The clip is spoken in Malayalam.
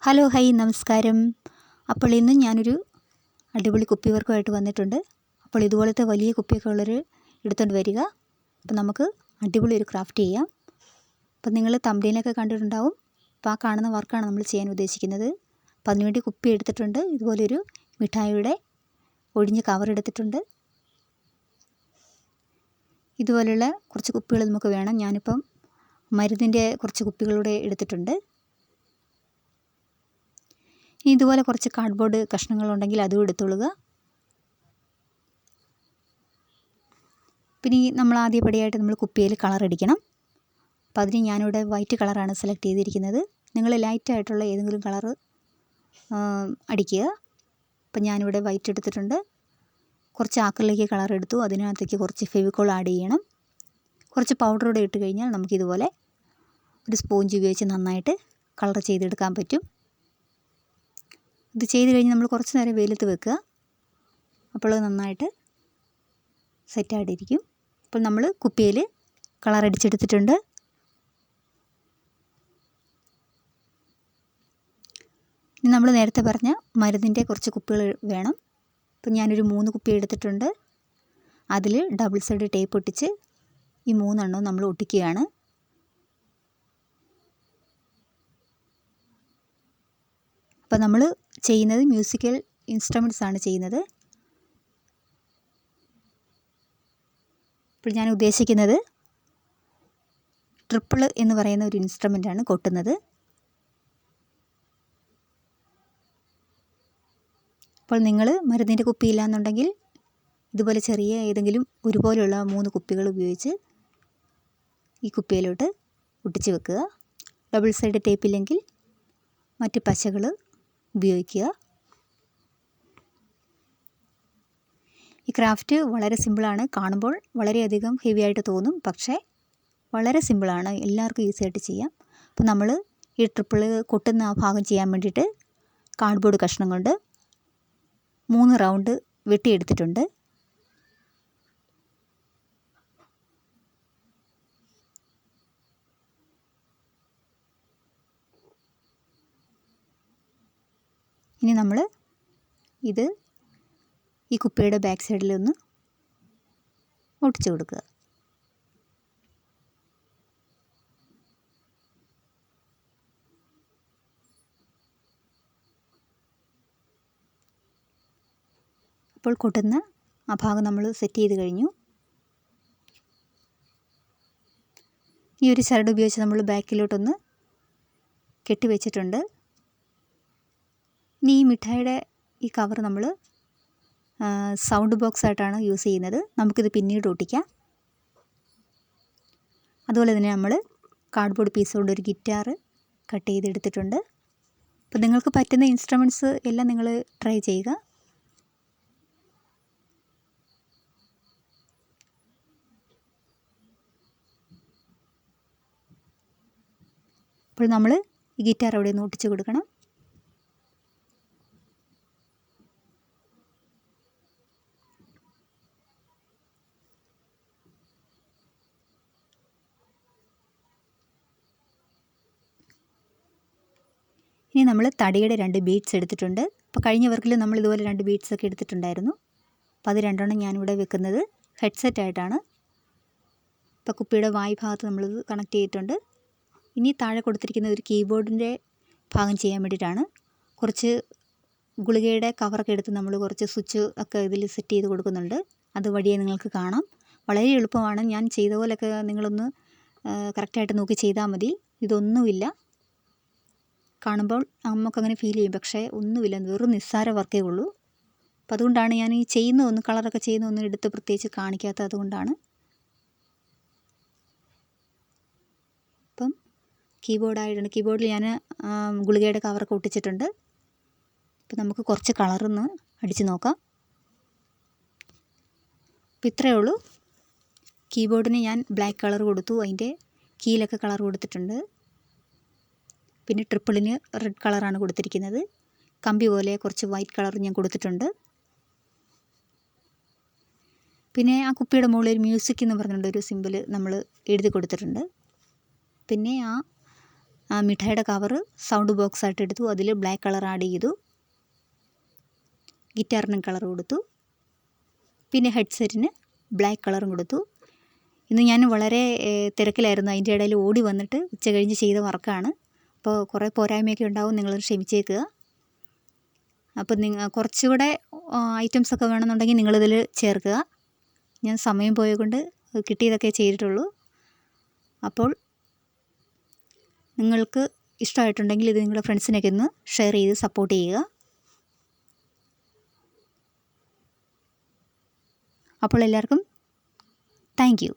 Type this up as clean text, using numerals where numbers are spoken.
ഹലോ ഹായ് നമസ്കാരം. അപ്പോൾ ഇന്ന് ഞാനൊരു അടിപൊളി കുപ്പി വർക്കുമായിട്ട് വന്നിട്ടുണ്ട്. അപ്പോൾ ഇതുപോലത്തെ വലിയ കുപ്പിയൊക്കെ ഉള്ളൊരു എടുത്തുകൊണ്ട് വരിക. അപ്പോൾ നമുക്ക് അടിപൊളി ഒരു ക്രാഫ്റ്റ് ചെയ്യാം. അപ്പോൾ നിങ്ങൾ തമ്പനെയിലൊക്കെ കണ്ടിട്ടുണ്ടാവും. അപ്പോൾ ആ കാണുന്ന വർക്കാണ് നമ്മൾ ചെയ്യാൻ ഉദ്ദേശിക്കുന്നത്. അപ്പോൾ അതിനുവേണ്ടി കുപ്പി എടുത്തിട്ടുണ്ട്. ഇതുപോലൊരു മിഠായിയുടെ ഒഴിഞ്ഞ കവർ എടുത്തിട്ടുണ്ട്. ഇതുപോലുള്ള കുറച്ച് കുപ്പികൾ നമുക്ക് വേണം. ഞാനിപ്പം മരുന്നിൻ്റെ കുറച്ച് കുപ്പികളൂടെ എടുത്തിട്ടുണ്ട്. ഇനി ഇതുപോലെ കുറച്ച് കാർഡ്ബോർഡ് കഷ്ണങ്ങളുണ്ടെങ്കിൽ അതും എടുത്തോളുക. പിന്നെ നമ്മൾ ആദ്യപടിയായിട്ട് നമ്മൾ കുപ്പിയിൽ കളർ അടിക്കണം. അപ്പോൾ അതിന് ഞാനിവിടെ വൈറ്റ് കളറാണ് സെലക്ട് ചെയ്തിരിക്കുന്നത്. നിങ്ങൾ ലൈറ്റായിട്ടുള്ള ഏതെങ്കിലും കളറ് അടിക്കുക. അപ്പം ഞാനിവിടെ വൈറ്റ് എടുത്തിട്ടുണ്ട്. കുറച്ച് ആക്രിലിക് കളർ എടുത്തു. അതിനകത്തേക്ക് കുറച്ച് ഫെവിക്കോൾ ആഡ് ചെയ്യണം. കുറച്ച് പൗഡറൂടെ ഇട്ട് കഴിഞ്ഞാൽ നമുക്കിതുപോലെ ഒരു സ്പോഞ്ച് ഉപയോഗിച്ച് നന്നായിട്ട് കളർ ചെയ്തെടുക്കാൻ പറ്റും. ഇത് ചെയ്ത് കഴിഞ്ഞ് നമ്മൾ കുറച്ച് നേരം വെയിലത്ത് വെക്കുക. അപ്പോൾ അത് നന്നായിട്ട് സെറ്റായിട്ടിരിക്കും. അപ്പോൾ നമ്മൾ കുപ്പിയിൽ കളർ അടിച്ചെടുത്തിട്ടുണ്ട്. ഇനി നമ്മൾ നേരത്തെ പറഞ്ഞ മരുന്നിൻ്റെ കുറച്ച് കുപ്പികൾ വേണം. അപ്പോൾ ഞാനൊരു 3 കുപ്പി എടുത്തിട്ടുണ്ട്. അതിൽ ഡബിൾ സൈഡ് ടേപ്പ് ഒട്ടിച്ച് ഈ 3 എണ്ണവും നമ്മൾ ഒട്ടിക്കുകയാണ്. അപ്പോൾ നമ്മൾ ചെയ്യുന്നത് മ്യൂസിക്കൽ ഇൻസ്ട്രുമെൻറ്റ്സ് ആണ് ചെയ്യുന്നത്. ഇപ്പോൾ ഞാൻ ഉദ്ദേശിക്കുന്നത് ട്രിപ്പിൾ എന്ന് പറയുന്ന ഒരു ഇൻസ്ട്രുമെൻ്റാണ് കൊട്ടുന്നത്. അപ്പോൾ നിങ്ങൾ മരുന്നിൻ്റെ കുപ്പിയില്ല എന്നുണ്ടെങ്കിൽ ഇതുപോലെ ചെറിയ ഏതെങ്കിലും ഒരുപോലെയുള്ള 3 കുപ്പികൾ ഉപയോഗിച്ച് ഈ കുപ്പിയിലോട്ട് ഒട്ടിച്ച് വെക്കുക. ഡബിൾ സൈഡ് ടേപ്പ് ഇല്ലെങ്കിൽ മറ്റ് പശകൾ ഉപയോഗിക്കുക. ഈ ക്രാഫ്റ്റ് വളരെ സിമ്പിളാണ്. കാണുമ്പോൾ വളരെയധികം ഹെവി ആയിട്ട് തോന്നും, പക്ഷേ വളരെ സിമ്പിളാണ്. എല്ലാവർക്കും ഈസി ആയിട്ട് ചെയ്യാം. അപ്പോൾ നമ്മൾ ഈ ട്രിപ്പിൾ കൊട്ടുന്ന ആ ഭാഗം ചെയ്യാൻ വേണ്ടിയിട്ട് കാർഡ്ബോർഡ് കഷ്ണം കൊണ്ട് 3 റൗണ്ട് വെട്ടിയെടുത്തിട്ടുണ്ട്. ഇനി നമ്മൾ ഇത് ഈ കുപ്പിയുടെ ബാക്ക് സൈഡിലൊന്ന് ഒട്ടിച്ചു കൊടുക്കുക. അപ്പോൾ കൊട്ടുന്ന ആ ഭാഗം നമ്മൾ സെറ്റ് ചെയ്ത് കഴിഞ്ഞു. ഈ ഒരു ചരട് ഉപയോഗിച്ച് നമ്മൾ ബാക്കിലോട്ടൊന്ന് കെട്ടിവെച്ചിട്ടുണ്ട്. ഇനി ഈ മിഠായിയുടെ ഈ കവർ നമ്മൾ സൗണ്ട് ബോക്സ് ആയിട്ടാണ് യൂസ് ചെയ്യുന്നത്. നമുക്കിത് പിന്നീട് ഒട്ടിക്കാം. അതുപോലെ തന്നെ നമ്മൾ കാർഡ്ബോർഡ് പീസ് കൊണ്ട് ഒരു ഗിറ്റാർ കട്ട് ചെയ്തെടുത്തിട്ടുണ്ട്. അപ്പോൾ നിങ്ങൾക്ക് പറ്റുന്ന ഇൻസ്ട്രുമെൻറ്റ്സ് എല്ലാം നിങ്ങൾ ട്രൈ ചെയ്യുക. അപ്പോൾ നമ്മൾ ഈ ഗിറ്റാർ അവിടെ ഒന്ന് ഒട്ടിച്ച് കൊടുക്കണം. ഇനി നമ്മൾ തടിയുടെ 2 ബീഡ്സ് എടുത്തിട്ടുണ്ട്. അപ്പോൾ കഴിഞ്ഞ വർക്കിൽ നമ്മൾ ഇതുപോലെ 2 ബീഡ്സൊക്കെ എടുത്തിട്ടുണ്ടായിരുന്നു. അപ്പോൾ അത് 2 എണ്ണം ഞാനിവിടെ വെക്കുന്നത് ഹെഡ്സെറ്റായിട്ടാണ്. ഇപ്പോൾ കുപ്പിയുടെ വായ് ഭാഗത്ത് നമ്മളിത് കണക്ട് ചെയ്തിട്ടുണ്ട്. ഇനി താഴെ കൊടുത്തിരിക്കുന്ന ഒരു കീബോർഡിൻ്റെ ഭാഗം ചെയ്യാൻ വേണ്ടിയിട്ടാണ്. കുറച്ച് ഗുളികയുടെ കവറൊക്കെ എടുത്ത് നമ്മൾ കുറച്ച് സ്വിച്ച് ഒക്കെ ഇതിൽ സെറ്റ് ചെയ്ത് കൊടുക്കുന്നുണ്ട്. അതുവഴിയെ നിങ്ങൾക്ക് കാണാം. വളരെ എളുപ്പമാണ്. ഞാൻ ചെയ്ത പോലെയൊക്കെ നിങ്ങളൊന്ന് കറക്റ്റായിട്ട് നോക്കി ചെയ്താൽ മതി. ഇതൊന്നുമില്ല, കാണുമ്പോൾ നമുക്കങ്ങനെ ഫീൽ ചെയ്യും, പക്ഷേ ഒന്നുമില്ല, വെറും നിസ്സാര വർക്കേ ഉള്ളൂ. അപ്പം അതുകൊണ്ടാണ് ഞാൻ ഈ ചെയ്യുന്നതൊന്നും കളറൊക്കെ ചെയ്യുന്നതൊന്നും എടുത്ത് പ്രത്യേകിച്ച് കാണിക്കാത്തത്. അതുകൊണ്ടാണ്. ഇപ്പം കീബോർഡായിട്ടുണ്ട്. കീബോർഡിൽ ഞാൻ ഗുളികയുടെ കവറൊക്കെ ഒട്ടിച്ചിട്ടുണ്ട്. അപ്പം നമുക്ക് കുറച്ച് കളറൊന്ന് അടിച്ച് നോക്കാം. അപ്പം ഇത്രയേ ഉള്ളൂ. കീബോർഡിന് ഞാൻ ബ്ലാക്ക് കളർ കൊടുത്തു. അതിൻ്റെ കീയിലൊക്കെ കളർ കൊടുത്തിട്ടുണ്ട്. പിന്നെ ട്രിപ്പിളിന് റെഡ് കളറാണ് കൊടുത്തിരിക്കുന്നത്. കമ്പി പോലെ കുറച്ച് വൈറ്റ് കളർ ഞാൻ കൊടുത്തിട്ടുണ്ട്. പിന്നെ ആ കുപ്പിയുടെ മുകളിൽ ഒരു മ്യൂസിക് എന്ന് പറഞ്ഞുകൊണ്ടൊരു സിമ്പിൾ നമ്മൾ എഴുതി കൊടുത്തിട്ടുണ്ട്. പിന്നെ ആ മിഠായിയുടെ കവറ് സൗണ്ട് ബോക്സ് ആയിട്ട് എടുത്തു. അതിൽ ബ്ലാക്ക് കളർ ആഡ് ചെയ്തു. ഗിറ്റാറിന് കളർ കൊടുത്തു. പിന്നെ ഹെഡ്സെറ്റിന് ബ്ലാക്ക് കളറും കൊടുത്തു. ഇന്ന് ഞാൻ വളരെ തിരക്കിലായിരുന്നു. അതിൻ്റെ ഇടയിൽ ഓടി വന്നിട്ട് ഉച്ച കഴിഞ്ഞ് ചെയ്ത വർക്കാണ്. അപ്പോൾ കുറേ പോരായ്മയൊക്കെ ഉണ്ടാവും, നിങ്ങളത് ക്ഷമിച്ചേക്കുക. അപ്പോൾ കുറച്ചുകൂടെ ഐറ്റംസൊക്കെ വേണമെന്നുണ്ടെങ്കിൽ നിങ്ങളിതിൽ ചേർക്കുക. ഞാൻ സമയം പോയതുകൊണ്ട് കിട്ടിയതൊക്കെ ചെയ്തിട്ടുള്ളൂ. അപ്പോൾ നിങ്ങൾക്ക് ഇഷ്ടമായിട്ടുണ്ടെങ്കിൽ ഇത് നിങ്ങളുടെ ഫ്രണ്ട്സിനൊക്കെ ഒന്ന് ഷെയർ ചെയ്ത് സപ്പോർട്ട് ചെയ്യുക. അപ്പോൾ എല്ലാവർക്കും താങ്ക് യു.